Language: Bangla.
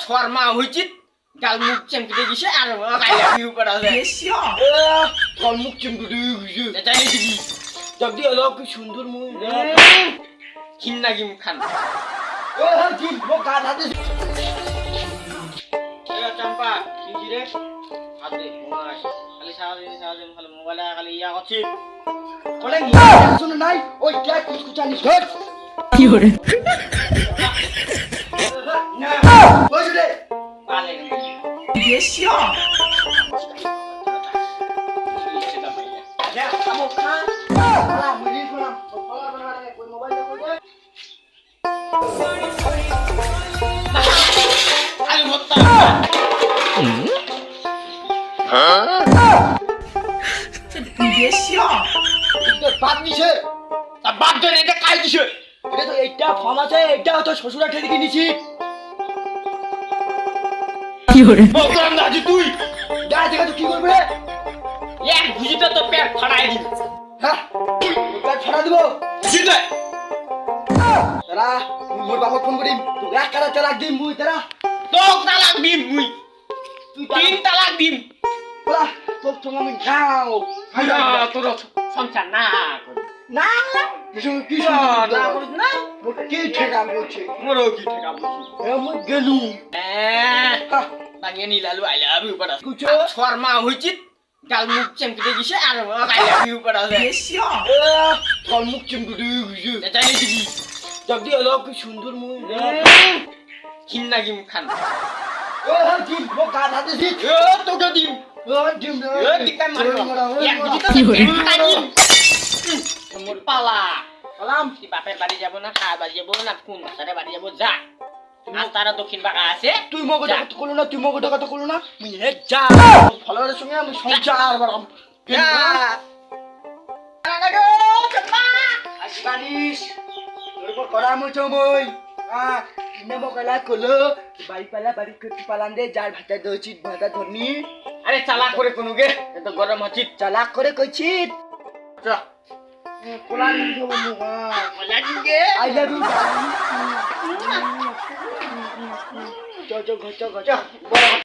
শর্মা হইছিস গাল মুখ চেমকে গেছে আর আই লাভ ইউ করা যায় গাল মুখ চিমকুটি গেছে এটাই দিবি জগদি হলো কি সুন্দর মুখ কিন্না কি খান কি গান হাতে চম্পা কি রে হাতে খালি সারাদিন খালি মোবাইলে খালি ইয়া করছি অনেক শুনে নাই ওই কে কুচকুচানি ধর কি করে ওই রে পালে বেশিও যা আমো খা বলা মুজি বলা বলা বলা কোই মোবাইল দেখো দে আলু ভর্তা বেশিও এটা বাদ দিছে তা বাদ দে এটা কাই দিছে এটা তো এইটা ফর্ম আছে এইটা তো শ্বশুরা ঠেলে দিয়ে নিছি কি করে বলতাম না যে তুই যা দেখা তো কি করবে এক ভুজিতে তো পেট ফাড়াই দিবি হ্যাঁ পেট ফাড়া দিব জিতে তারা মোর বাবা ফোন করিম তো এক কারা চালাক দিম মুই তারা তো তালাক দিম মুই তুই তিন তালাক দিম বলা তোর সঙ্গে আমি যাও তোর সংসার না করি না কিছু কিছু না করিস না মোর কি ঠেকা বলছে মোরও কি ঠেকা বলছি আমি গেলু তাকে নীলালু আই লাভ ইউ করা কুচো শর্মা হইছিস গাল মুখ চেমকে গেছে আর আই লাভ ইউ করা যায় বেশিও গাল মুখ চিমকুটি গেছে এটাই দিবি জগদি হলো কি সুন্দর মুখ কিন্না কি খান কি গান হাতে দিস তোকে দিম ডিম দিকাই মারবো এক ভুজিতে কি করে? মোর পালা সালাম তুই বাপের বাড়ি যাবো না খাওয়া বাড়ি যাবো না কোন বাসারে বাড়ি যাবো যা আর তারা দক্ষিণ বাঁকা আছে তুই মগো কথা কইলো না তুই মগো কথা কইলো না মুই হে যা ফলোয়ারের সঙ্গে আমি সংসার বাড়াম যা আসবানিস তোর উপর করা মতো মই ইনে মগলা কলো বাড়ি পালা বাড়ি করতে পালান দে যার ভাতা দইছিত ভাতা ধরনি আরে চালাক করে কোনো গে এত গরম হচ্ছিস চালাক করে কইছিত কোলা নিয়ে মুগা লাগে আই লাভ ইউ চল চল ঘর চল